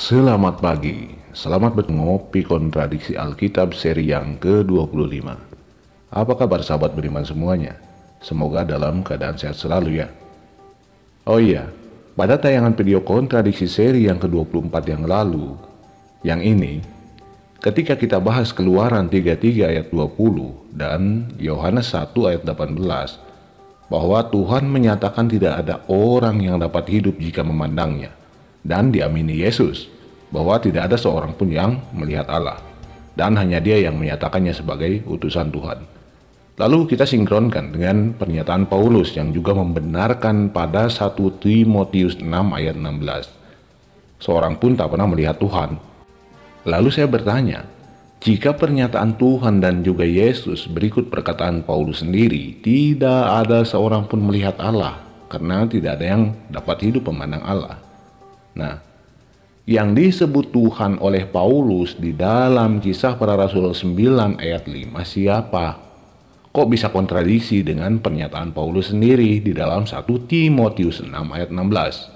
Selamat pagi, selamat mengopi kontradiksi Alkitab seri yang ke-25. Apa kabar sahabat beriman semuanya? Semoga dalam keadaan sehat selalu ya. Oh iya, pada tayangan video kontradiksi seri yang ke-24 yang lalu, yang ini, ketika kita bahas Keluaran 33 ayat 20 dan Yohanes 1 ayat 18, bahwa Tuhan menyatakan tidak ada orang yang dapat hidup jika memandangnya, dan diamini Yesus bahwa tidak ada seorang pun yang melihat Allah, dan hanya Dia yang menyatakannya sebagai utusan Tuhan. Lalu kita sinkronkan dengan pernyataan Paulus yang juga membenarkan pada 1 Timotius 6 ayat 16, seorang pun tak pernah melihat Tuhan. Lalu saya bertanya, jika pernyataan Tuhan dan juga Yesus berikut perkataan Paulus sendiri, tidak ada seorang pun melihat Allah, karena tidak ada yang dapat hidup memandang Allah. Nah, yang disebut Tuhan oleh Paulus di dalam Kisah Para Rasul 9 ayat 5 siapa? Kok bisa kontradiksi dengan pernyataan Paulus sendiri di dalam 1 Timotius 6 ayat 16?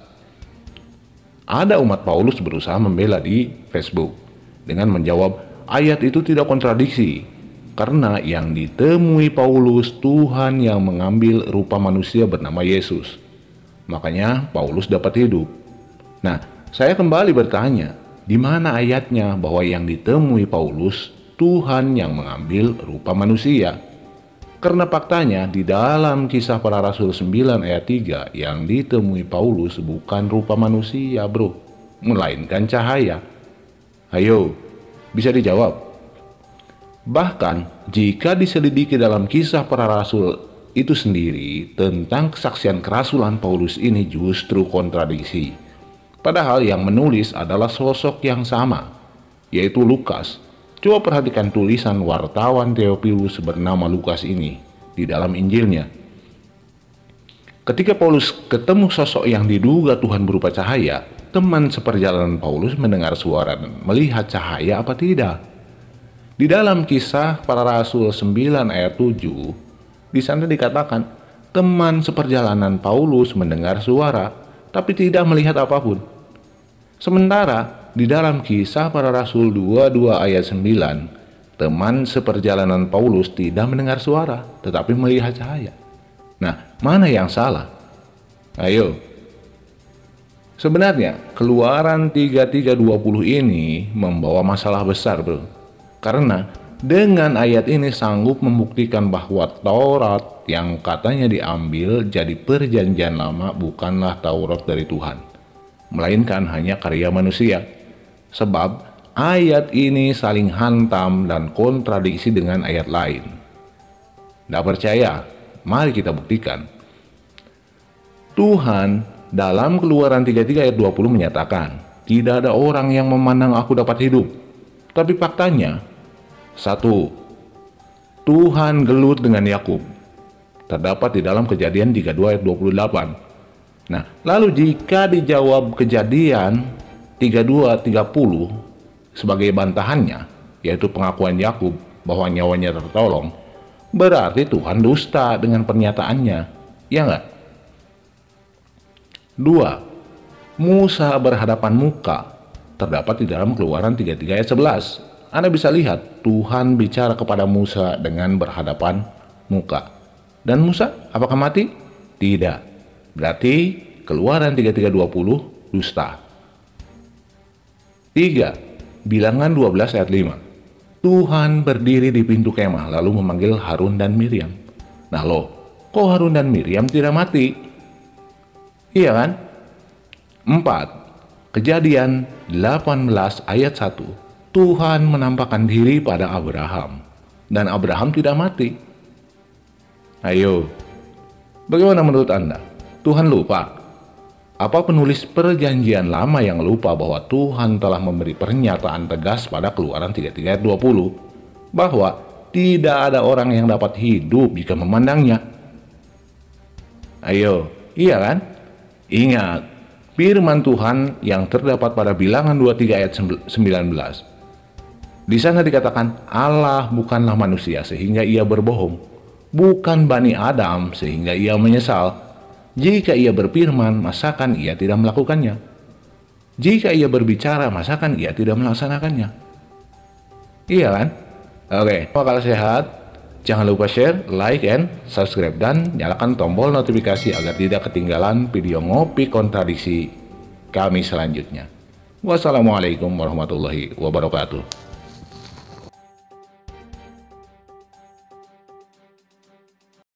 Ada umat Paulus berusaha membela di Facebook dengan menjawab, ayat itu tidak kontradiksi, karena yang ditemui Paulus Tuhan yang mengambil rupa manusia bernama Yesus. Makanya Paulus dapat hidup. Nah, saya kembali bertanya, di mana ayatnya bahwa yang ditemui Paulus Tuhan yang mengambil rupa manusia? Karena faktanya di dalam Kisah Para Rasul 9 ayat 3 yang ditemui Paulus bukan rupa manusia bro, melainkan cahaya. Ayo, bisa dijawab. Bahkan jika diselidiki dalam Kisah Para Rasul itu sendiri tentang kesaksian kerasulan Paulus ini justru kontradiksi. Padahal yang menulis adalah sosok yang sama, yaitu Lukas. Coba perhatikan tulisan wartawan Theophilus bernama Lukas ini di dalam Injilnya. Ketika Paulus ketemu sosok yang diduga Tuhan berupa cahaya, teman seperjalanan Paulus mendengar suara dan melihat cahaya apa tidak. Di dalam Kisah Para Rasul 9 ayat 7, di sana dikatakan, teman seperjalanan Paulus mendengar suara, tapi tidak melihat apapun. Sementara di dalam Kisah Para Rasul 22 ayat 9, teman seperjalanan Paulus tidak mendengar suara, tetapi melihat cahaya. Nah, mana yang salah? Ayo. Sebenarnya Keluaran 33:20 ini membawa masalah besar bro. Karena dengan ayat ini sanggup membuktikan bahwa Taurat yang katanya diambil jadi perjanjian lama bukanlah Taurat dari Tuhan, melainkan hanya karya manusia. Sebab ayat ini saling hantam dan kontradiksi dengan ayat lain. Tidak percaya? Mari kita buktikan. Tuhan dalam Keluaran 33 ayat 20 menyatakan, tidak ada orang yang memandang aku dapat hidup. Tapi faktanya, 1. Tuhan gelut dengan Yakub. Terdapat di dalam Kejadian 32 ayat 28. Nah, lalu jika dijawab Kejadian 32:30 sebagai bantahannya, yaitu pengakuan Yakub bahwa nyawanya tertolong, berarti Tuhan dusta dengan pernyataannya, ya enggak? 2. Musa berhadapan muka, terdapat di dalam Keluaran 33 ayat 11. Anda bisa lihat Tuhan bicara kepada Musa dengan berhadapan muka. Dan Musa apakah mati? Tidak. Berarti Keluaran 33:20 dusta. 3. Bilangan 12 ayat 5. Tuhan berdiri di pintu kemah lalu memanggil Harun dan Miriam. Nah loh, kok Harun dan Miriam tidak mati? Iya kan? 4. Kejadian 18 ayat 1. Tuhan menampakkan diri pada Abraham dan Abraham tidak mati. Ayo, bagaimana menurut Anda? Tuhan lupa? Apa penulis perjanjian lama yang lupa bahwa Tuhan telah memberi pernyataan tegas pada Keluaran 33 ayat 20 bahwa tidak ada orang yang dapat hidup jika memandangnya? Ayo, iya kan? Ingat, firman Tuhan yang terdapat pada Bilangan 23 ayat 19. Di sana dikatakan Allah bukanlah manusia sehingga ia berbohong, bukan Bani Adam sehingga ia menyesal. Jika ia berfirman, masakan ia tidak melakukannya? Jika ia berbicara, masakan ia tidak melaksanakannya? Iya kan? Oke, kalau sehat, jangan lupa share, like, and subscribe, dan nyalakan tombol notifikasi agar tidak ketinggalan video ngopi kontradiksi kami selanjutnya. Wassalamualaikum warahmatullahi wabarakatuh.